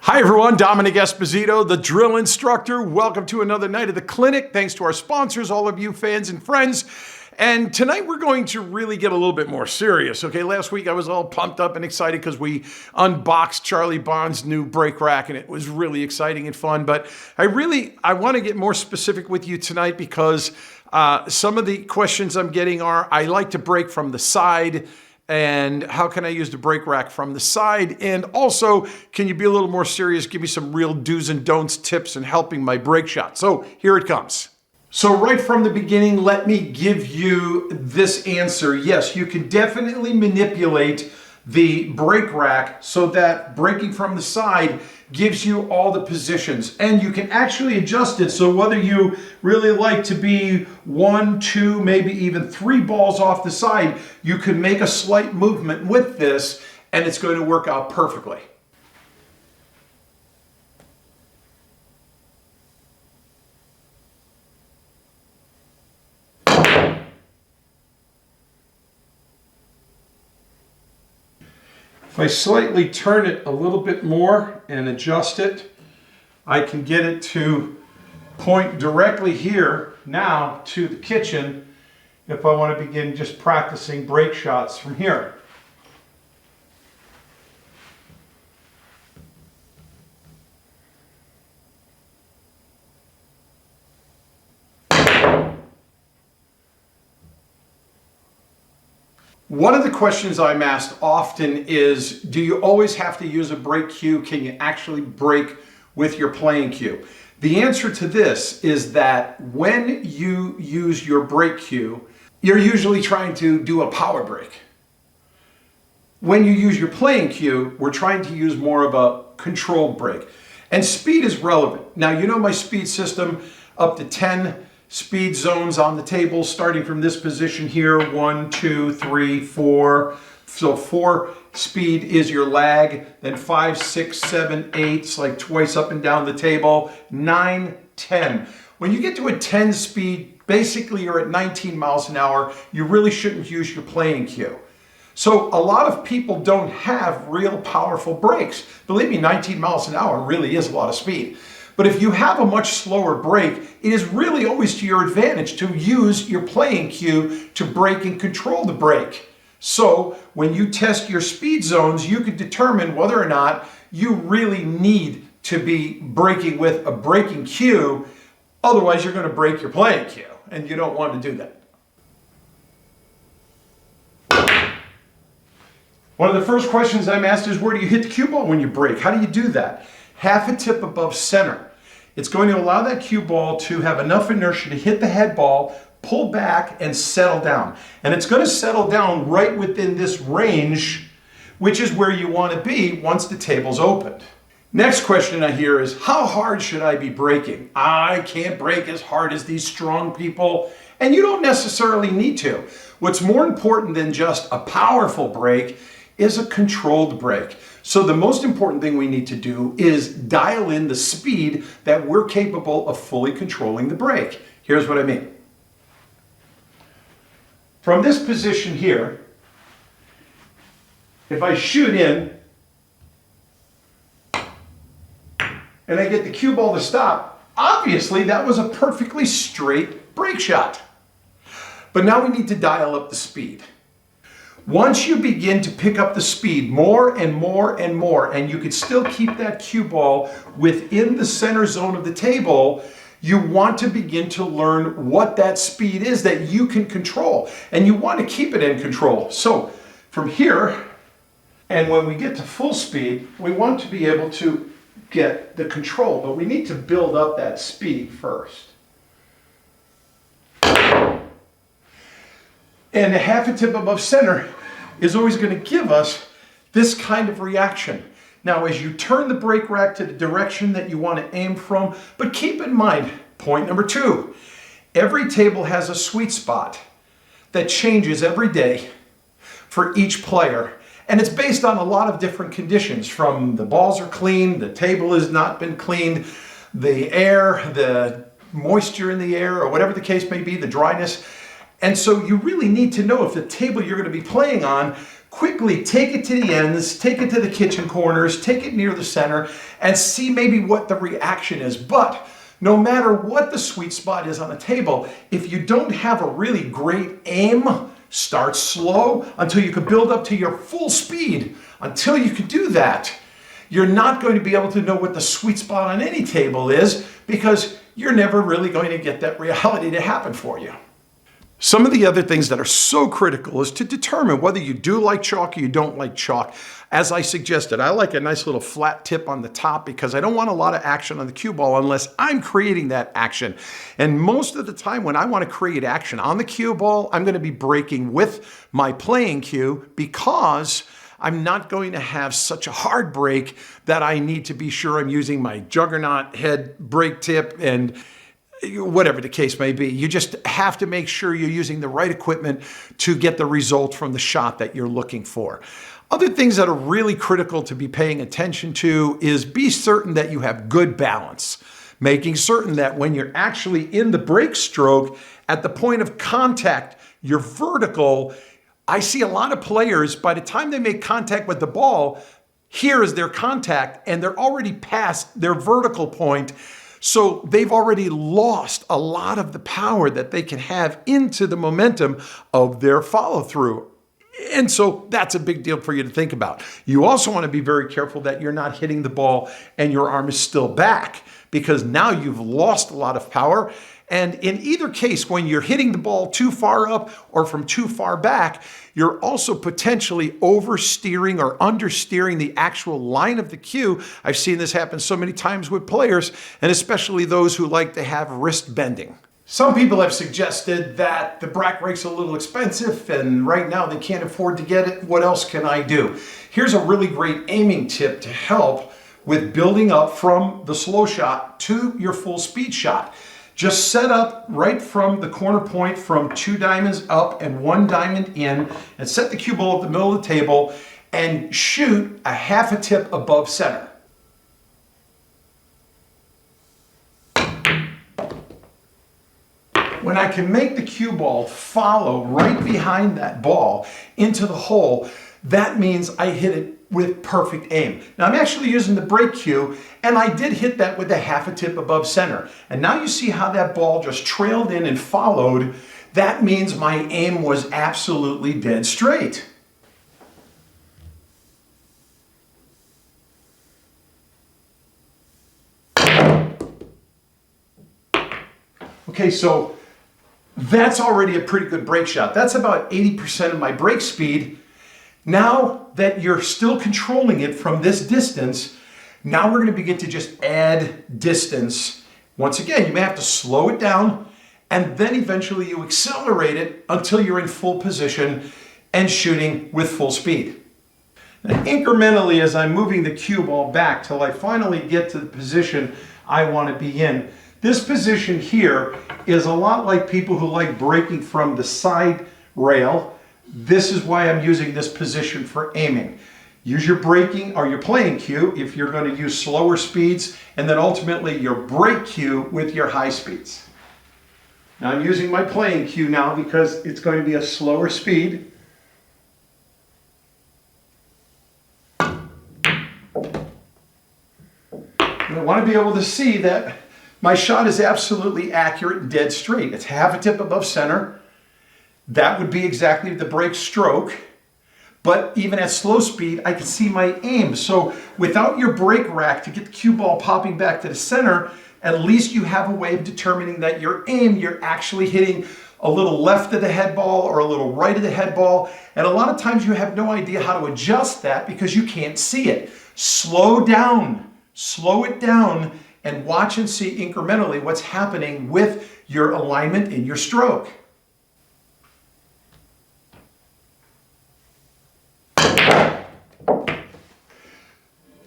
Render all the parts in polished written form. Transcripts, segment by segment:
Hi everyone, Dominic Esposito, the drill instructor. Welcome to another night of the clinic. Thanks to our sponsors, all of you fans and friends. And tonight we're going to really get a little bit more serious. Okay, last week I was all pumped up and excited because we unboxed Charlie Bond's new brake rack and it was really exciting and fun. But I want to get more specific with you tonight because some of the questions I'm getting are, I like to brake from the side. And how can I use the brake rack from the side? And also, can you be a little more serious? Give me some real do's and don'ts tips in helping my brake shot. So here it comes. So right from the beginning, let me give you this answer. Yes, you can definitely manipulate the brake rack so that braking from the side gives you all the positions, and you can actually adjust it so whether you really like to be 1, 2, maybe even 3 balls off the side, you can make a slight movement with this and it's going to work out perfectly. If I slightly turn it a little bit more and adjust it, I can get it to point directly here now to the kitchen if I want to begin just practicing brake shots from here. One of the questions I'm asked often is, do you always have to use a brake cue? Can you actually brake with your playing cue? The answer to this is that when you use your brake cue, you're usually trying to do a power brake. When you use your playing cue, we're trying to use more of a controlled brake. And speed is relevant. Now, you know my speed system, up to 10 speed zones on the table, starting from this position here, 1, 2, 3, 4. So 4 speed is your lag, then 5, 6, 7, 8, it's like twice up and down the table, 9, 10. When you get to a 10 speed, basically you're at 19 miles an hour, you really shouldn't use your playing cue. So a lot of people don't have real powerful brakes. Believe me, 19 miles an hour really is a lot of speed. But if you have a much slower brake, it is really always to your advantage to use your playing cue to brake and control the brake. So when you test your speed zones, you can determine whether or not you really need to be braking with a braking cue. Otherwise, you're going to break your playing cue, and you don't want to do that. One of the first questions I'm asked is, where do you hit the cue ball when you brake? How do you do that? Half a tip above center. It's going to allow that cue ball to have enough inertia to hit the head ball, pull back, and settle down. And it's going to settle down right within this range, which is where you want to be once the table's opened. Next question I hear is, how hard should I be braking? I can't brake as hard as these strong people, and you don't necessarily need to. What's more important than just a powerful brake is a controlled brake. So the most important thing we need to do is dial in the speed that we're capable of fully controlling the brake. Here's what I mean. From this position here, if I shoot in and I get the cue ball to stop, obviously that was a perfectly straight brake shot. But now we need to dial up the speed. Once you begin to pick up the speed more and more and more, and you can still keep that cue ball within the center zone of the table, you want to begin to learn what that speed is that you can control. And you want to keep it in control. So from here, and when we get to full speed, we want to be able to get the control, but we need to build up that speed first. And a half a tip above center is always going to give us this kind of reaction. Now, as you turn the brake rack to the direction that you want to aim from, but keep in mind, point number 2, every table has a sweet spot that changes every day for each player. And it's based on a lot of different conditions, from the balls are clean, the table has not been cleaned, the air, the moisture in the air, or whatever the case may be, the dryness. And so you really need to know if the table you're going to be playing on quickly take it to the ends, take it to the kitchen corners, take it near the center, and see maybe what the reaction is. But no matter what the sweet spot is on the table, if you don't have a really great aim, start slow until you can build up to your full speed. Until you can do that, you're not going to be able to know what the sweet spot on any table is, because you're never really going to get that reality to happen for you. Some of the other things that are so critical is to determine whether you do like chalk or you don't like chalk. As I suggested, I like a nice little flat tip on the top because I don't want a lot of action on the cue ball unless I'm creating that action. And most of the time when I want to create action on the cue ball, I'm going to be breaking with my playing cue because I'm not going to have such a hard break that I need to be sure I'm using my juggernaut head break tip and whatever the case may be. You just have to make sure you're using the right equipment to get the result from the shot that you're looking for. Other things that are really critical to be paying attention to is be certain that you have good balance, making certain that when you're actually in the break stroke, at the point of contact, you're vertical. I see a lot of players, by the time they make contact with the ball, here is their contact, and they're already past their vertical point. So they've already lost a lot of the power that they can have into the momentum of their follow through. And so that's a big deal for you to think about. You also want to be very careful that you're not hitting the ball and your arm is still back, because now you've lost a lot of power. And in either case, when you're hitting the ball too far up or from too far back, you're also potentially oversteering or understeering the actual line of the cue. I've seen this happen so many times with players, and especially those who like to have wrist bending. Some people have suggested that the brack rake's a little expensive and right now they can't afford to get it. What else can I do? Here's a really great aiming tip to help with building up from the slow shot to your full speed shot. Just set up right from the corner point from 2 diamonds up and 1 diamond in, and set the cue ball at the middle of the table and shoot a half a tip above center. When I can make the cue ball follow right behind that ball into the hole, that means I hit it with perfect aim. Now I'm actually using the break cue, and I did hit that with a half a tip above center. And now you see how that ball just trailed in and followed. That means my aim was absolutely dead straight. Okay, so that's already a pretty good break shot. That's about 80% of my break speed. Now that you're still controlling it from this distance, now we're going to begin to just add distance. Once again, you may have to slow it down, and then eventually you accelerate it until you're in full position and shooting with full speed. Now, incrementally, as I'm moving the cue ball back till I finally get to the position I want to be in, this position here is a lot like people who like breaking from the side rail. This is why I'm using this position for aiming. Use your breaking or your playing cue if you're going to use slower speeds, and then ultimately your break cue with your high speeds. Now I'm using my playing cue now because it's going to be a slower speed. And I want to be able to see that my shot is absolutely accurate and dead straight. It's half a tip above center. That would be exactly the break stroke. But even at slow speed, I can see my aim. So without your break rack to get the cue ball popping back to the center, at least you have a way of determining that your aim, you're actually hitting a little left of the head ball or a little right of the head ball. And a lot of times you have no idea how to adjust that because you can't see it. Slow down, slow it down, and watch and see incrementally what's happening with your alignment in your stroke.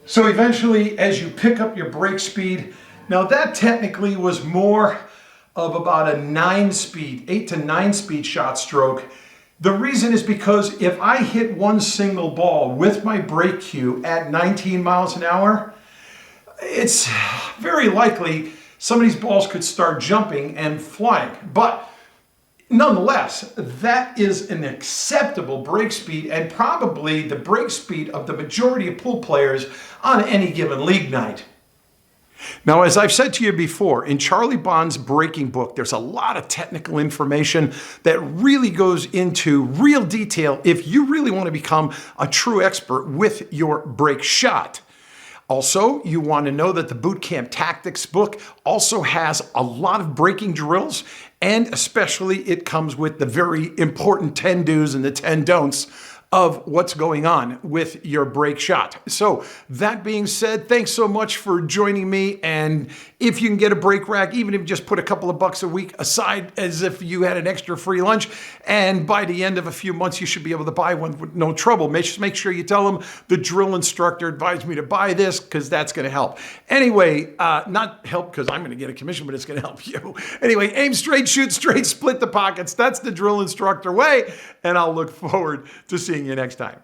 So eventually, as you pick up your break speed, now that technically was more of about a 9-speed, 8 to 9-speed shot stroke. The reason is because if I hit one single ball with my break cue at 19 miles an hour, it's very likely some of these balls could start jumping and flying. But Nonetheless, that is an acceptable brake speed and probably the brake speed of the majority of pool players on any given league night. Now, as I've said to you before, in Charlie Bond's braking book, there's a lot of technical information that really goes into real detail if you really want to become a true expert with your brake shot. Also, you want to know that the Boot Camp Tactics book also has a lot of braking drills, and especially it comes with the very important 10 do's and the 10 don'ts of what's going on with your brake shot. So that being said, thanks so much for joining me. And if you can get a brake rack, even if you just put a couple of bucks a week aside as if you had an extra free lunch, and by the end of a few months, you should be able to buy one with no trouble. Just make sure you tell them the drill instructor advised me to buy this because that's going to help. Anyway, not help because I'm going to get a commission, but it's going to help you. Anyway, aim straight, shoot straight, split the pockets. That's the drill instructor way. And I'll look forward to seeing you next time.